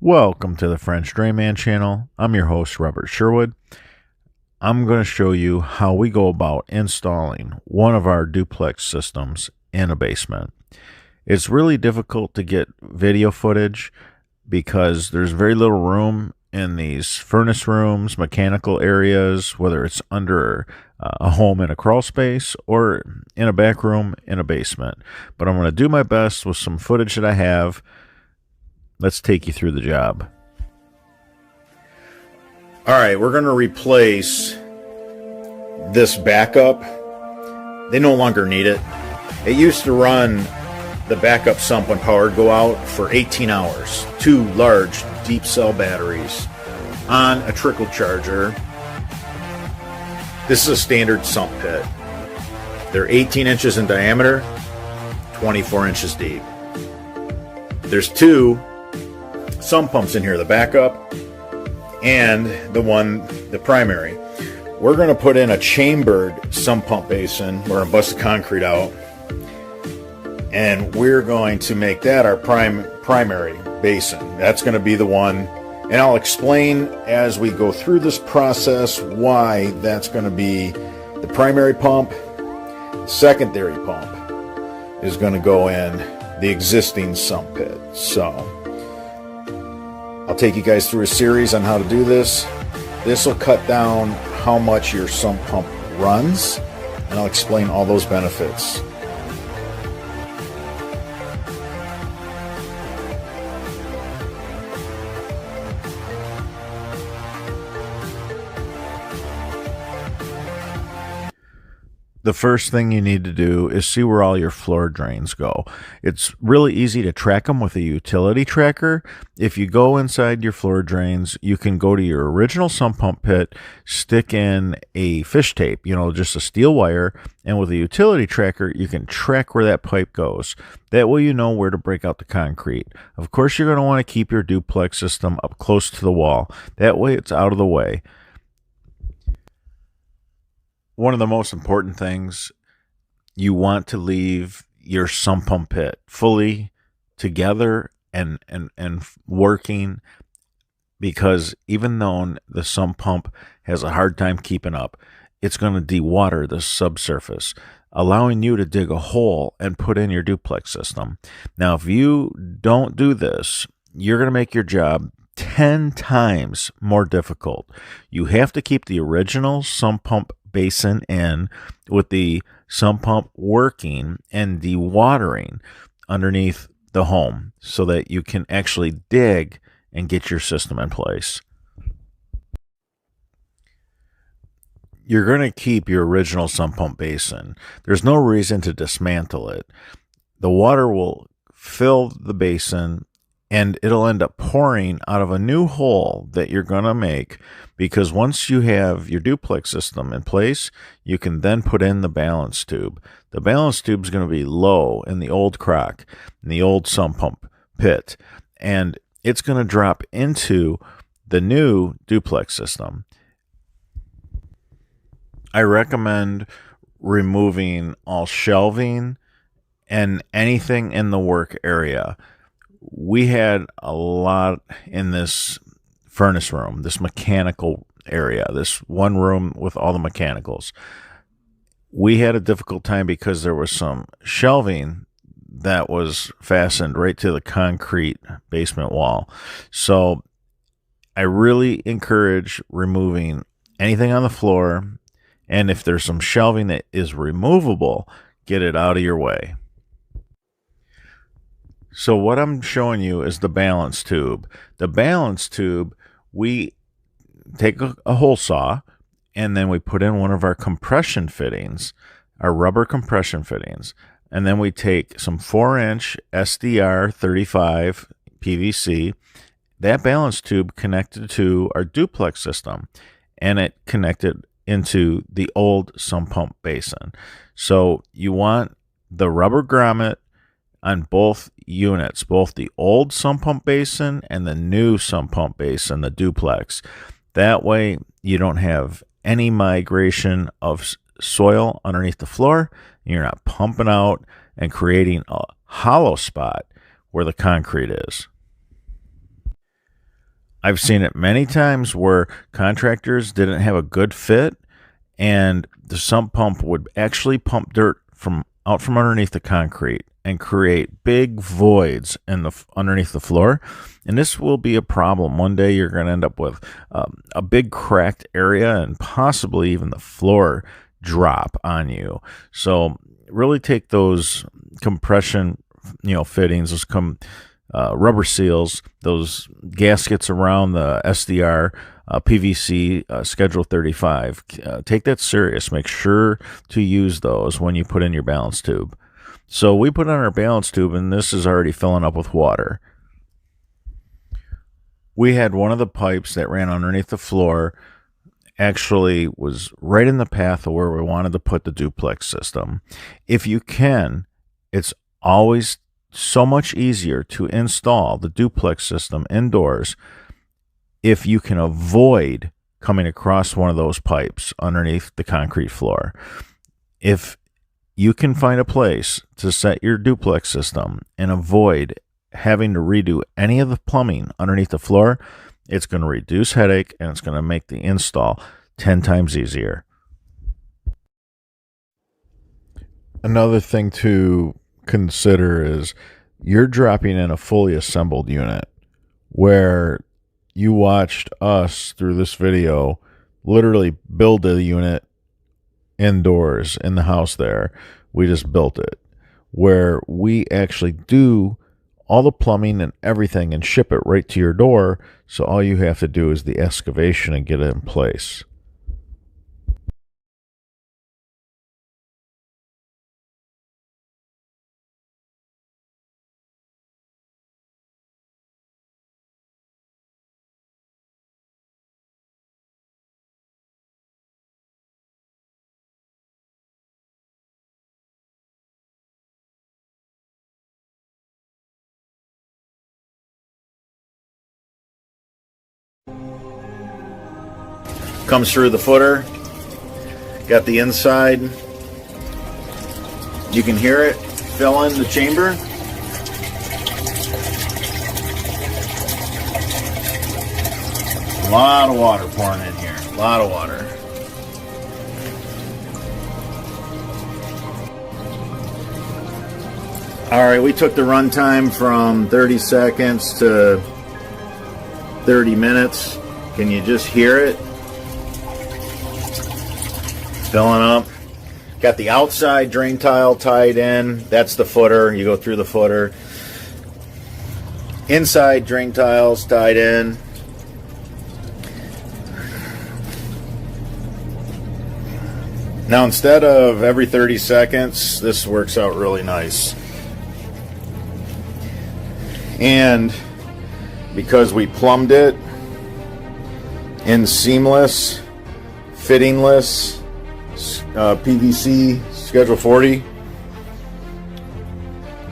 Welcome to the French Drainman channel. I'm your host, Robert Sherwood. I'm going to show you how we go about installing one of our duplex systems in a basement. It's really difficult to get video footage because there's very little room in these furnace rooms, mechanical areas, whether it's under a home in a crawl space or in a back room in a basement. But I'm going to do my best with some footage that I have. Let's take you through the job. All right, we're going to replace this backup. They no longer need it. It used to run the backup sump when power would go out for 18 hours. Two large deep cell batteries on a trickle charger. This is a standard sump pit. They're 18 inches in diameter, 24 inches deep. There's two sump pumps in here, the backup and the primary. We're going to put in a chambered sump pump basin. We're going to bust the concrete out, and we're going to make that our primary basin. That's going to be the one, and I'll explain as we go through this process why that's going to be the primary pump. The secondary pump is going to go in the existing sump pit. So I'll take you guys through a series on how to do this. This will cut down how much your sump pump runs, and I'll explain all those benefits. The first thing you need to do is see where all your floor drains go. It's really easy to track them with a utility tracker. If you go inside your floor drains, you can go to your original sump pump pit, stick in a fish tape, just a steel wire, and with a utility tracker, you can track where that pipe goes. That way you know where to break out the concrete. Of course, you're going to want to keep your duplex system up close to the wall. That way it's out of the way. One of the most important things, you want to leave your sump pump pit fully together and working, because even though the sump pump has a hard time keeping up, it's going to dewater the subsurface, allowing you to dig a hole and put in your duplex system. Now, if you don't do this, you're going to make your job 10 times more difficult. You have to keep the original sump pump basin in with the sump pump working and dewatering underneath the home so that you can actually dig and get your system in place. You're going to keep your original sump pump basin. There's no reason to dismantle it. The water will fill the basin and it'll end up pouring out of a new hole that you're going to make, because once you have your duplex system in place, you can then put in the balance tube. The balance tube is going to be low in the old crock, in the old sump pump pit, and it's going to drop into the new duplex system. I recommend removing all shelving and anything in the work area. We had a lot in this furnace room, this mechanical area, this one room with all the mechanicals. We had a difficult time because there was some shelving that was fastened right to the concrete basement wall. So I really encourage removing anything on the floor, and if there's some shelving that is removable, get it out of your way. So what I'm showing you is the balance tube. The balance tube, we take a hole saw, and then we put in one of our compression fittings, our rubber compression fittings. And then we take some 4-inch SDR 35 PVC. That balance tube connected to our duplex system, and it connected into the old sump pump basin. So you want the rubber grommet on both units, both the old sump pump basin and the new sump pump basin, the duplex. That way you don't have any migration of soil underneath the floor. You're not pumping out and creating a hollow spot where the concrete is. I've seen it many times where contractors didn't have a good fit, and the sump pump would actually pump dirt from out from underneath the concrete and create big voids in the underneath the floor. And this will be a problem. One day you're going to end up with a big cracked area and possibly even the floor drop on you. So really take those compression, fittings, those rubber seals, those gaskets around the SDR, PVC Schedule 35. Take that serious. Make sure to use those when you put in your balance tube. So we put on our balance tube, and this is already filling up with water. We had one of the pipes that ran underneath the floor actually was right in the path of where we wanted to put the duplex system. If you can, it's always so much easier to install the duplex system indoors if you can avoid coming across one of those pipes underneath the concrete floor. If you can find a place to set your duplex system and avoid having to redo any of the plumbing underneath the floor, it's going to reduce headache and it's going to make the install 10 times easier. Another thing to consider is you're dropping in a fully assembled unit where you watched us through this video literally build a unit indoors in the house there. We just built it, where we actually do all the plumbing and everything and ship it right to your door. So all you have to do is the excavation and get it in place. Comes through the footer. Got the inside. You can hear it fill in the chamber. A lot of water pouring in here. A lot of water. All right, we took the run time from 30 seconds to 30 minutes. Can you just hear it? Filling up. Got the outside drain tile tied in. That's the footer. You go through the footer. Inside drain tiles tied in. Now instead of every 30 seconds, this works out really nice. And because we plumbed it in seamless, fittingless PVC Schedule 40,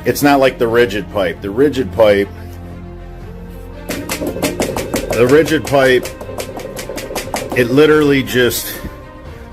it's not like the rigid pipe. The rigid pipe, it literally just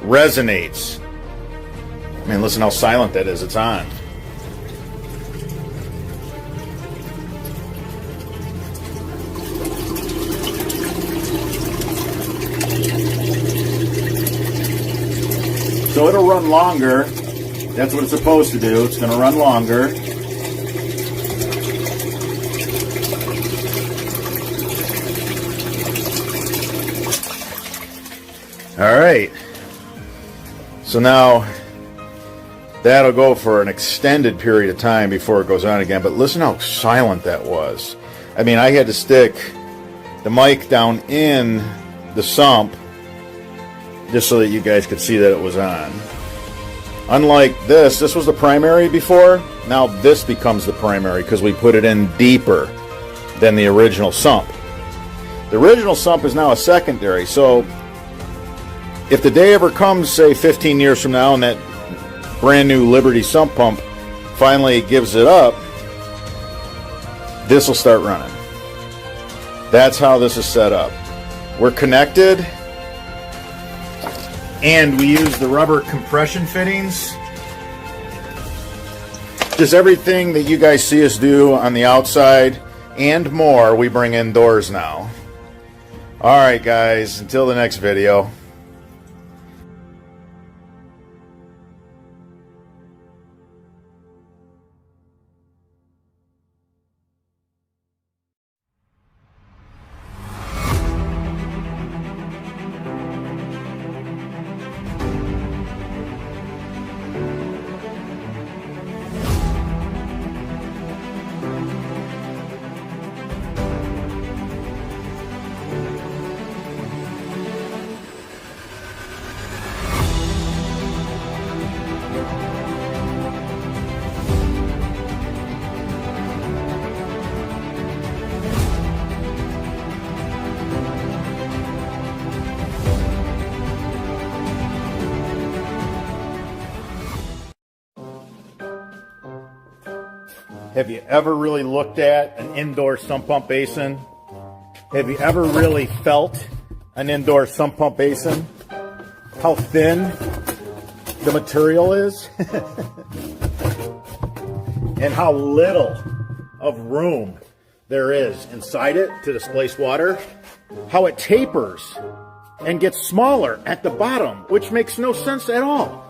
resonates. Man, listen how silent that is. It's on. So it'll run longer. That's what it's supposed to do. It's going to run longer. All right. So now that'll go for an extended period of time before it goes on again. But listen how silent that was. I mean, I had to stick the mic down in the sump just so that you guys could see that it was on. Unlike this was the primary before. Now this becomes the primary because we put it in deeper than the original sump. The original sump is now a secondary. So if the day ever comes, say 15 years from now, and that brand new Liberty sump pump finally gives it up, this will start running. That's how this is set up. We're connected. And we use the rubber compression fittings. Just everything that you guys see us do on the outside and more, we bring indoors now. All right, guys, until the next video. Have you ever really looked at an indoor sump pump basin? Have you ever really felt an indoor sump pump basin? How thin the material is? And how little of room there is inside it to displace water? How it tapers and gets smaller at the bottom, which makes no sense at all.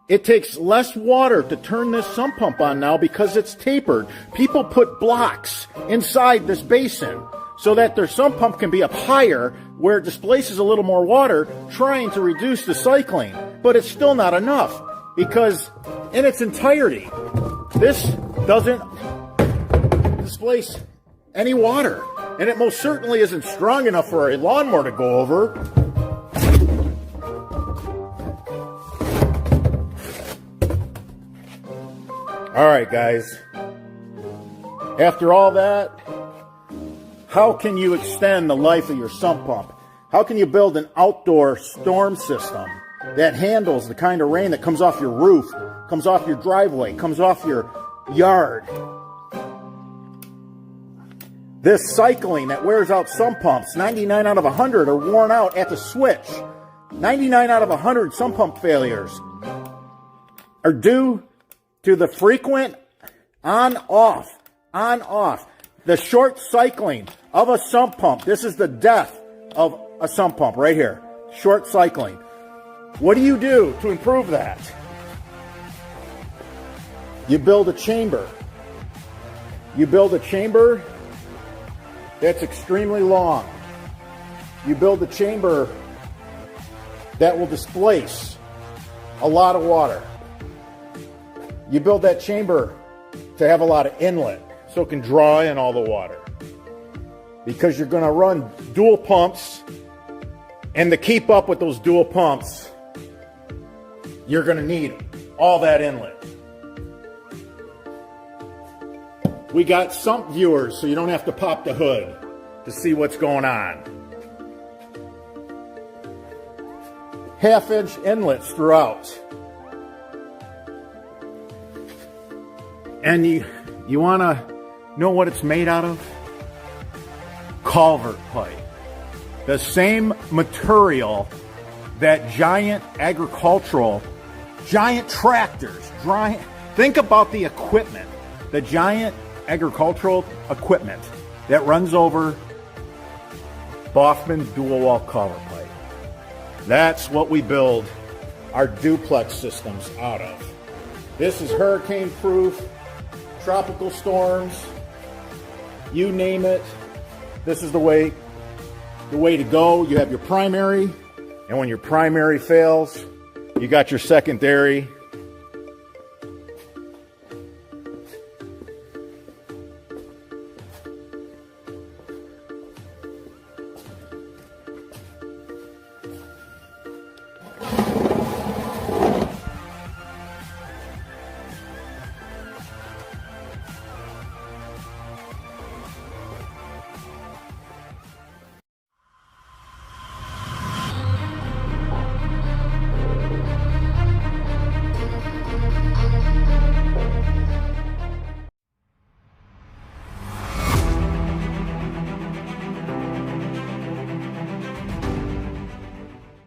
It takes less water to turn this sump pump on now because it's tapered. People put blocks inside this basin so that their sump pump can be up higher where it displaces a little more water, trying to reduce the cycling. But it's still not enough because in its entirety, this doesn't displace any water. And it most certainly isn't strong enough for a lawnmower to go over. All right, guys. After all that, how can you extend the life of your sump pump? How can you build an outdoor storm system that handles the kind of rain that comes off your roof, comes off your driveway, comes off your yard? This cycling that wears out sump pumps, 99 out of 100 are worn out at the switch. 99 out of 100 sump pump failures are due to the frequent on-off, the short cycling of a sump pump. This is the death of a sump pump right here, short cycling. What do you do to improve that? You build a chamber. You build a chamber that's extremely long. You build a chamber that will displace a lot of water. You build that chamber to have a lot of inlet so it can draw in all the water. Because you're going to run dual pumps, and to keep up with those dual pumps, you're going to need all that inlet. We got sump viewers so you don't have to pop the hood to see what's going on. Half-inch inlets throughout. And you want to know what it's made out of? Culvert pipe. The same material that giant tractors, think about the equipment, the giant agricultural equipment that runs over Baughman dual wall culvert pipe. That's what we build our duplex systems out of. This is hurricane proof. Tropical storms, you name it, this is the way to go. You have your primary, and when your primary fails, you got your secondary.